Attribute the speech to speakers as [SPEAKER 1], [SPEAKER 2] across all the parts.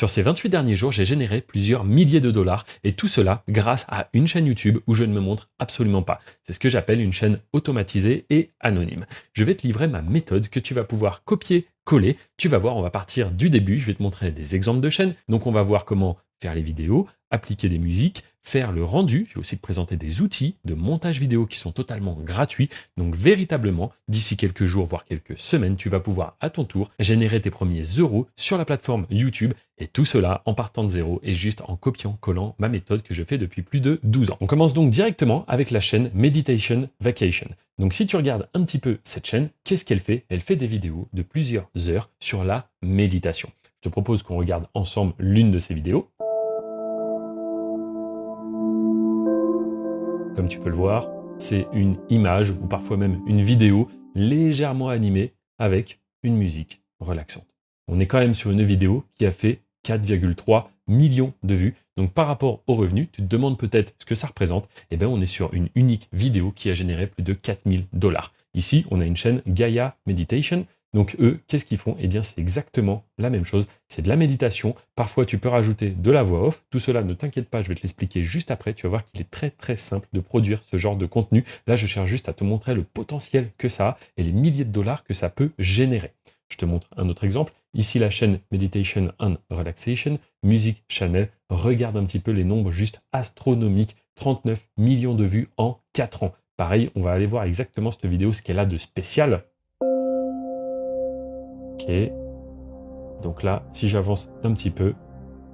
[SPEAKER 1] Sur ces 28 derniers jours, j'ai généré plusieurs milliers de dollars et tout cela grâce à une chaîne YouTube où je ne me montre absolument pas. C'est ce que j'appelle une chaîne automatisée et anonyme. Je vais te livrer ma méthode que tu vas pouvoir copier-coller. Tu vas voir, on va partir du début, je vais te montrer des exemples de chaînes. Donc on va voir comment faire les vidéos, appliquer des musiques, faire le rendu. Je vais aussi te présenter des outils de montage vidéo qui sont totalement gratuits. Donc véritablement, d'ici quelques jours, voire quelques semaines, tu vas pouvoir à ton tour générer tes premiers euros sur la plateforme YouTube. Et tout cela en partant de zéro et juste en copiant-collant ma méthode que je fais depuis plus de 12 ans. On commence donc directement avec la chaîne Meditation Vacation. Donc si tu regardes un petit peu cette chaîne, qu'est-ce qu'elle fait? Elle fait des vidéos de plusieurs heures sur la méditation. Je te propose qu'on regarde ensemble l'une de ces vidéos. Comme tu peux le voir, c'est une image ou parfois même une vidéo légèrement animée avec une musique relaxante. On est quand même sur une vidéo qui a fait 4,3 millions de vues. Donc par rapport aux revenus, tu te demandes peut-être ce que ça représente. Eh bien, on est sur une unique vidéo qui a généré plus de 4000 dollars. Ici, on a une chaîne Gaia Meditation. Donc eux, qu'est-ce qu'ils font? Eh bien, c'est exactement la même chose. C'est de la méditation. Parfois, tu peux rajouter de la voix off. Tout cela, ne t'inquiète pas, je vais te l'expliquer juste après. Tu vas voir qu'il est très très simple de produire ce genre de contenu. Là, je cherche juste à te montrer le potentiel que ça a et les milliers de dollars que ça peut générer. Je te montre un autre exemple. Ici, la chaîne Meditation and Relaxation, Music Channel. Regarde un petit peu les nombres juste astronomiques. 39 millions de vues en 4 ans. Pareil, on va aller voir exactement cette vidéo, ce qu'elle a de spécial. Ok. Donc là, si j'avance un petit peu,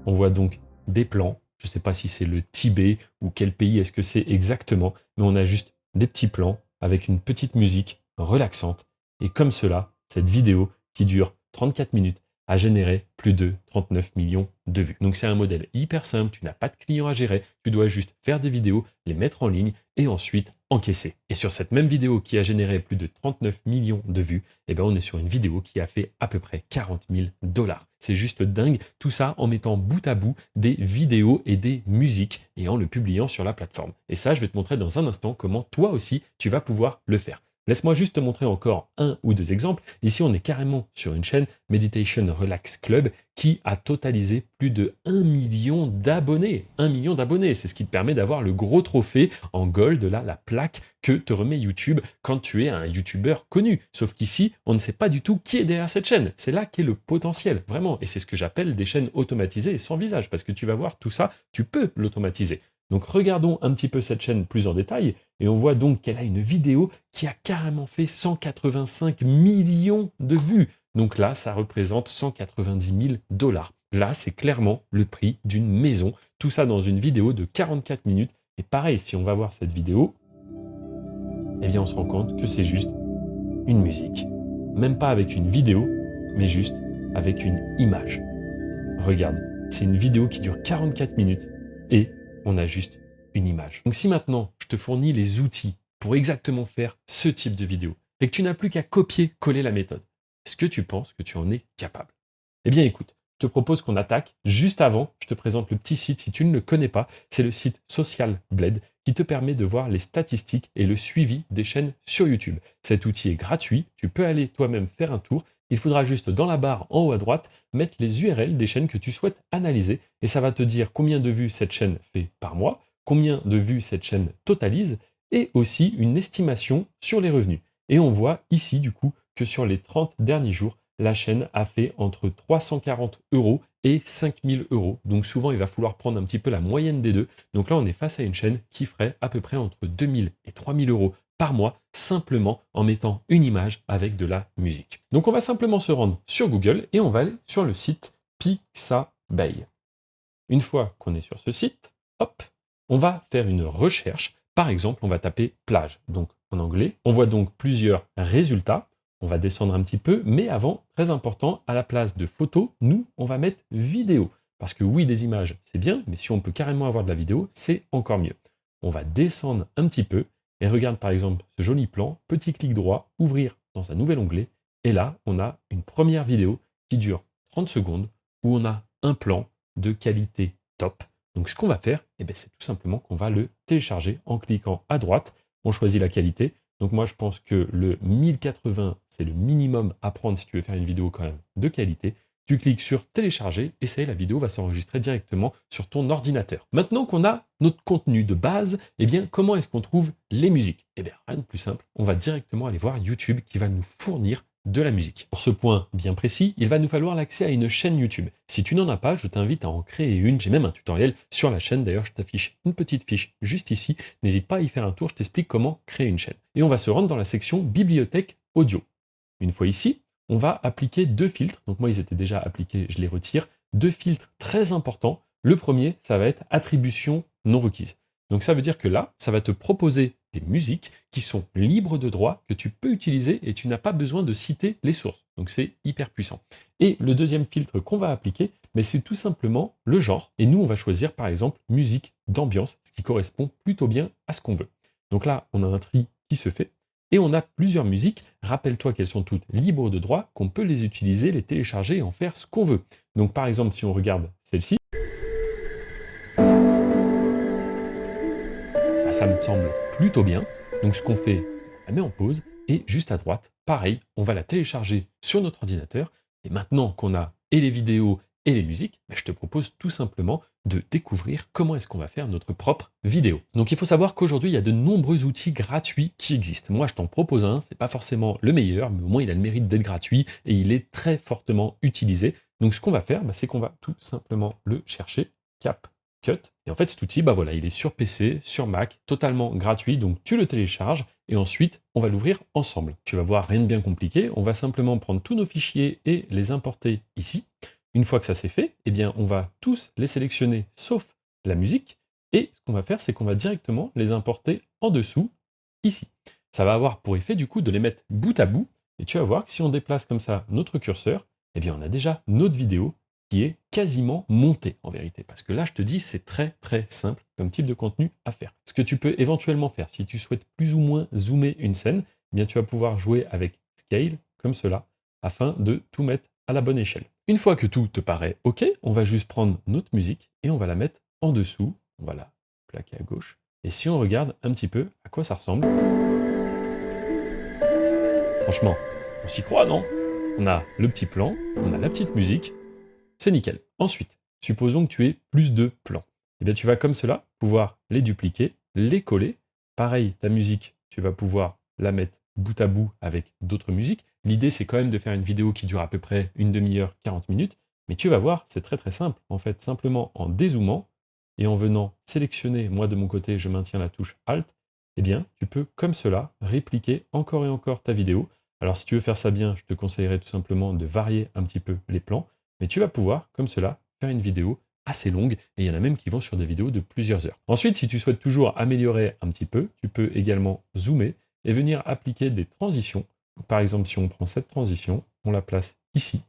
[SPEAKER 1] on voit donc des plans. Je ne sais pas si c'est le Tibet ou quel pays est-ce que c'est exactement, mais on a juste des petits plans avec une petite musique relaxante. Et comme cela, cette vidéo qui dure 34 minutes a généré plus de 39 millions de vues. Donc c'est un modèle hyper simple, tu n'as pas de clients à gérer, tu dois juste faire des vidéos, les mettre en ligne et ensuite encaisser. Et sur cette même vidéo qui a généré plus de 39 millions de vues, eh ben on est sur une vidéo qui a fait à peu près 40 000 dollars. C'est juste dingue, tout ça en mettant bout à bout des vidéos et des musiques et en le publiant sur la plateforme. Et ça, je vais te montrer dans un instant comment toi aussi, tu vas pouvoir le faire. Laisse-moi juste te montrer encore un ou deux exemples. Ici, on est carrément sur une chaîne Meditation Relax Club qui a totalisé plus de 1 million d'abonnés. 1 million d'abonnés, c'est ce qui te permet d'avoir le gros trophée en gold, là, la plaque que te remet YouTube quand tu es un YouTuber connu. Sauf qu'ici, on ne sait pas du tout qui est derrière cette chaîne. C'est là qu'est le potentiel, vraiment. Et c'est ce que j'appelle des chaînes automatisées et sans visage, parce que tu vas voir tout ça, tu peux l'automatiser. Donc regardons un petit peu cette chaîne plus en détail et on voit donc qu'elle a une vidéo qui a carrément fait 185 millions de vues. Donc là, ça représente 190 000 dollars. Là, c'est clairement le prix d'une maison. Tout ça dans une vidéo de 44 minutes. Et pareil, si on va voir cette vidéo, eh bien on se rend compte que c'est juste une musique. Même pas avec une vidéo, mais juste avec une image. Regarde, c'est une vidéo qui dure 44 minutes et on a juste une image. Donc si maintenant je te fournis les outils pour exactement faire ce type de vidéo et que tu n'as plus qu'à copier-coller la méthode, est-ce que tu penses que tu en es capable? Eh bien écoute, je te propose qu'on attaque. Juste avant, je te présente le petit site, si tu ne le connais pas, c'est le site Social Blade qui te permet de voir les statistiques et le suivi des chaînes sur YouTube. Cet outil est gratuit, tu peux aller toi-même faire un tour. Il faudra juste dans la barre en haut à droite mettre les URL des chaînes que tu souhaites analyser et ça va te dire combien de vues cette chaîne fait par mois, combien de vues cette chaîne totalise et aussi une estimation sur les revenus. Et on voit ici du coup que sur les 30 derniers jours, la chaîne a fait entre 340 € et 5000 €. Donc souvent, il va falloir prendre un petit peu la moyenne des deux. Donc là, on est face à une chaîne qui ferait à peu près entre 2000 et 3000 € par mois, simplement en mettant une image avec de la musique. Donc on va simplement se rendre sur Google et on va aller sur le site Pixabay. Une fois qu'on est sur ce site, hop, on va faire une recherche. Par exemple, on va taper plage, donc en anglais. On voit donc plusieurs résultats. On va descendre un petit peu, mais avant, très important, à la place de photos, nous, on va mettre vidéo. Parce que oui, des images, c'est bien, mais si on peut carrément avoir de la vidéo, c'est encore mieux. On va descendre un petit peu et regarde par exemple ce joli plan, petit clic droit, ouvrir dans un nouvel onglet. Et là, on a une première vidéo qui dure 30 secondes où on a un plan de qualité top. Donc ce qu'on va faire, eh ben, c'est tout simplement qu'on va le télécharger en cliquant à droite. On choisit la qualité. Donc moi, je pense que le 1080, c'est le minimum à prendre si tu veux faire une vidéo quand même de qualité. tu cliques sur télécharger et ça y est, la vidéo va s'enregistrer directement sur ton ordinateur. Maintenant qu'on a notre contenu de base, eh bien, comment est-ce qu'on trouve les musiques? Eh bien, rien de plus simple, on va directement aller voir YouTube qui va nous fournir de la musique. Pour ce point bien précis, il va nous falloir l'accès à une chaîne YouTube. Si tu n'en as pas, je t'invite à en créer une. J'ai même un tutoriel sur la chaîne. D'ailleurs, je t'affiche une petite fiche juste ici. N'hésite pas à y faire un tour, je t'explique comment créer une chaîne. Et on va se rendre dans la section bibliothèque audio. Une fois ici, on va appliquer deux filtres. Donc moi, ils étaient déjà appliqués, je les retire. Deux filtres très importants. Le premier, ça va être attribution non requise. Donc ça veut dire que là, ça va te proposer des musiques qui sont libres de droit, que tu peux utiliser et tu n'as pas besoin de citer les sources. Donc c'est hyper puissant. Et le deuxième filtre qu'on va appliquer, mais c'est tout simplement le genre. Et nous, on va choisir par exemple musique d'ambiance, ce qui correspond plutôt bien à ce qu'on veut. Donc là, on a un tri qui se fait. Et on a plusieurs musiques. Rappelle-toi qu'elles sont toutes libres de droit, qu'on peut les utiliser, les télécharger et en faire ce qu'on veut. Donc par exemple, si on regarde celle-ci, ça me semble plutôt bien. Donc ce qu'on fait, on la met en pause et juste à droite, pareil, on va la télécharger sur notre ordinateur. Et maintenant qu'on a et les vidéos et les musiques, je te propose tout simplement de découvrir comment est-ce qu'on va faire notre propre vidéo. Donc il faut savoir qu'aujourd'hui, il y a de nombreux outils gratuits qui existent. Moi, je t'en propose un, c'est pas forcément le meilleur, mais au moins il a le mérite d'être gratuit et il est très fortement utilisé. Donc ce qu'on va faire, c'est qu'on va tout simplement le chercher, CapCut. Et en fait, cet outil, voilà, il est sur PC, sur Mac, totalement gratuit, donc tu le télécharges et ensuite, on va l'ouvrir ensemble. Tu vas voir, rien de bien compliqué, on va simplement prendre tous nos fichiers et les importer ici. Une fois que ça c'est fait, eh bien, on va tous les sélectionner sauf la musique et ce qu'on va faire, c'est qu'on va directement les importer en dessous, ici. Ça va avoir pour effet du coup de les mettre bout à bout et tu vas voir que si on déplace comme ça notre curseur, eh bien, on a déjà notre vidéo qui est quasiment montée en vérité. Parce que là, je te dis, c'est très très simple comme type de contenu à faire. Ce que tu peux éventuellement faire, si tu souhaites plus ou moins zoomer une scène, eh bien tu vas pouvoir jouer avec Scale, comme cela, afin de tout mettre à la bonne échelle. Une fois que tout te paraît OK, on va juste prendre notre musique et on va la mettre en dessous. On va la plaquer à gauche. Et si on regarde un petit peu à quoi ça ressemble, franchement, on s'y croit, non? On a le petit plan, on a la petite musique, c'est nickel. Ensuite, supposons que tu aies plus de plans. Eh bien, tu vas comme cela pouvoir les dupliquer, les coller. Pareil, ta musique, tu vas pouvoir la mettre bout à bout avec d'autres musiques. L'idée, c'est quand même de faire une vidéo qui dure à peu près une demi-heure, 40 minutes. Mais tu vas voir, c'est très très simple. En fait, simplement en dézoomant et en venant sélectionner, moi de mon côté, je maintiens la touche Alt, eh bien, tu peux comme cela répliquer encore et encore ta vidéo. Alors, si tu veux faire ça bien, je te conseillerais tout simplement de varier un petit peu les plans. Mais tu vas pouvoir, comme cela, faire une vidéo assez longue, et il y en a même qui vont sur des vidéos de plusieurs heures. Ensuite, si tu souhaites toujours améliorer un petit peu, tu peux également zoomer et venir appliquer des transitions. Par exemple, si on prend cette transition, on la place ici.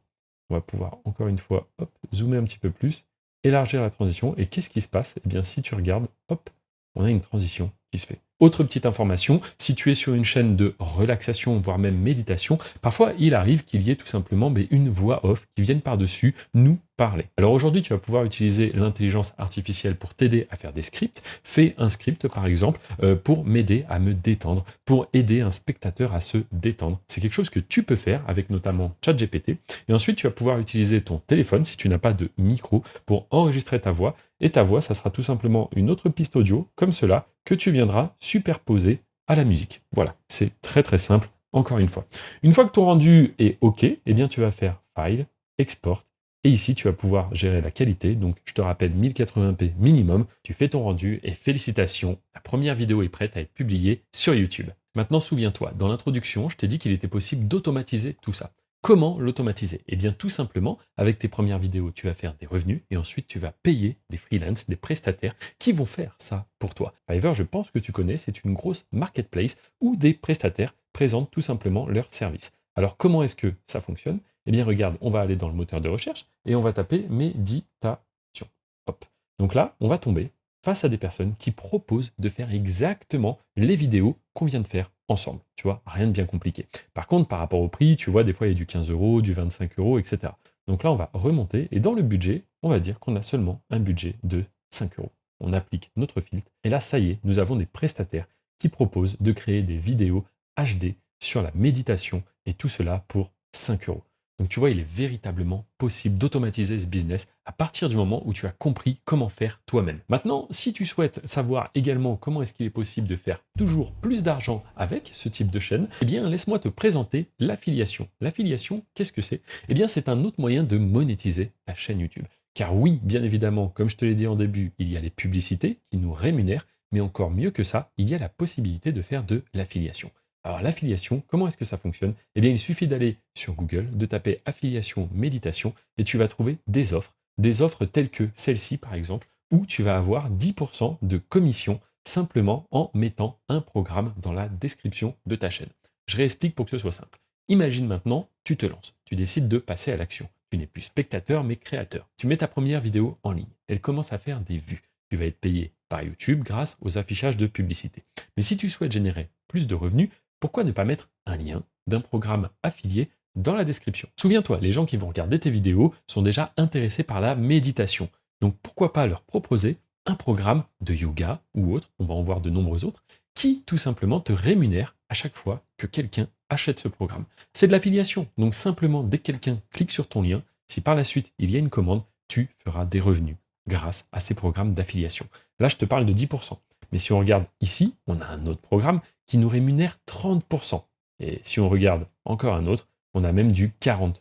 [SPEAKER 1] On va pouvoir, encore une fois, hop, zoomer un petit peu plus, élargir la transition, et qu'est-ce qui se passe? Eh bien, si tu regardes, hop, on a une transition qui se fait. Autre petite information, si tu es sur une chaîne de relaxation, voire même méditation, parfois il arrive qu'il y ait tout simplement une voix off qui vienne par-dessus nous parler. Alors aujourd'hui, tu vas pouvoir utiliser l'intelligence artificielle pour t'aider à faire des scripts. Fais un script, par exemple, pour m'aider à me détendre, pour aider un spectateur à se détendre. C'est quelque chose que tu peux faire avec notamment ChatGPT. Et ensuite, tu vas pouvoir utiliser ton téléphone, si tu n'as pas de micro, pour enregistrer ta voix. Et ta voix, ça sera tout simplement une autre piste audio, comme cela, que tu viendras superposer à la musique. Voilà, c'est très très simple, encore une fois. Une fois que ton rendu est OK, eh bien tu vas faire File, Export, et ici tu vas pouvoir gérer la qualité. Donc je te rappelle 1080p minimum, tu fais ton rendu et félicitations, la première vidéo est prête à être publiée sur YouTube. Maintenant souviens-toi, dans l'introduction, je t'ai dit qu'il était possible d'automatiser tout ça. Comment l'automatiser? Eh bien tout simplement, avec tes premières vidéos, tu vas faire des revenus et ensuite tu vas payer des freelances, des prestataires qui vont faire ça pour toi. Fiverr, je pense que tu connais, c'est une grosse marketplace où des prestataires présentent tout simplement leurs services. Alors comment est-ce que ça fonctionne? Eh bien regarde, on va aller dans le moteur de recherche et on va taper méditation. Hop. Donc là, on va tomber face à des personnes qui proposent de faire exactement les vidéos qu'on vient de faire ensemble. Tu vois, rien de bien compliqué. Par contre, par rapport au prix, tu vois, des fois, il y a du 15 €, du 25 €, etc. Donc là, on va remonter et dans le budget, on va dire qu'on a seulement un budget de 5 €. On applique notre filtre et là, ça y est, nous avons des prestataires qui proposent de créer des vidéos HD sur la méditation et tout cela pour 5 €. Donc tu vois, il est véritablement possible d'automatiser ce business à partir du moment où tu as compris comment faire toi-même. Maintenant, si tu souhaites savoir également comment est-ce qu'il est possible de faire toujours plus d'argent avec ce type de chaîne, eh bien laisse-moi te présenter l'affiliation. L'affiliation, qu'est-ce que c'est? Eh bien c'est un autre moyen de monétiser ta chaîne YouTube. Car oui, bien évidemment, comme je te l'ai dit en début, il y a les publicités qui nous rémunèrent, mais encore mieux que ça, il y a la possibilité de faire de l'affiliation. Alors l'affiliation, comment est-ce que ça fonctionne? Eh bien il suffit d'aller sur Google, de taper affiliation méditation et tu vas trouver des offres telles que celle-ci par exemple, où tu vas avoir 10% de commission simplement en mettant un programme dans la description de ta chaîne. Je réexplique pour que ce soit simple. Imagine maintenant, tu te lances, tu décides de passer à l'action. Tu n'es plus spectateur mais créateur. Tu mets ta première vidéo en ligne, elle commence à faire des vues. Tu vas être payé par YouTube grâce aux affichages de publicité. Mais si tu souhaites générer plus de revenus, pourquoi ne pas mettre un lien d'un programme affilié dans la description? Souviens-toi, les gens qui vont regarder tes vidéos sont déjà intéressés par la méditation. Donc pourquoi pas leur proposer un programme de yoga ou autre, on va en voir de nombreux autres, qui tout simplement te rémunère à chaque fois que quelqu'un achète ce programme. C'est de l'affiliation, donc simplement dès que quelqu'un clique sur ton lien, si par la suite il y a une commande, tu feras des revenus grâce à ces programmes d'affiliation. Là, je te parle de 10%. Mais si on regarde ici, on a un autre programme qui nous rémunère 30%. Et si on regarde encore un autre, on a même du 40%.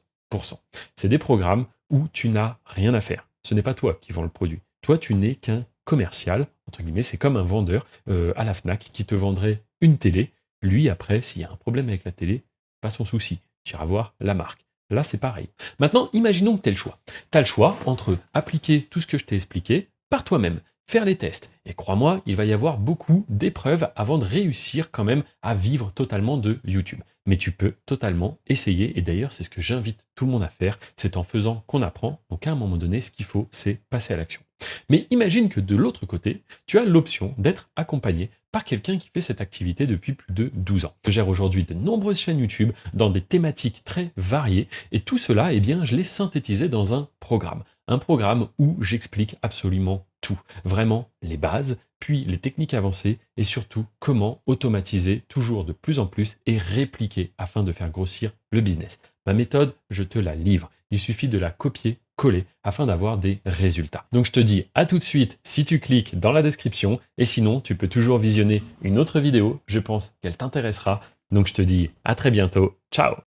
[SPEAKER 1] C'est des programmes où tu n'as rien à faire. Ce n'est pas toi qui vends le produit. Toi, tu n'es qu'un commercial, entre guillemets, c'est comme un vendeur à la FNAC qui te vendrait une télé. Lui, après, s'il y a un problème avec la télé, pas son souci. Tu iras voir la marque. Là, c'est pareil. Maintenant, imaginons que tu as le choix. Tu as le choix entre appliquer tout ce que je t'ai expliqué par toi-même, faire les tests. Et crois-moi, il va y avoir beaucoup d'épreuves avant de réussir quand même à vivre totalement de YouTube. Mais tu peux totalement essayer, et d'ailleurs c'est ce que j'invite tout le monde à faire, c'est en faisant qu'on apprend. Donc à un moment donné, ce qu'il faut, c'est passer à l'action. Mais imagine que de l'autre côté, tu as l'option d'être accompagné par quelqu'un qui fait cette activité depuis plus de 12 ans. Je gère aujourd'hui de nombreuses chaînes YouTube dans des thématiques très variées, et tout cela, eh bien, je l'ai synthétisé dans un programme. Un programme où j'explique absolument tout, vraiment les bases, puis les techniques avancées et surtout comment automatiser toujours de plus en plus et répliquer afin de faire grossir le business. Ma méthode, je te la livre. Il suffit de la copier-coller afin d'avoir des résultats. Donc je te dis à tout de suite si tu cliques dans la description et sinon tu peux toujours visionner une autre vidéo, je pense qu'elle t'intéressera. Donc je te dis à très bientôt, ciao!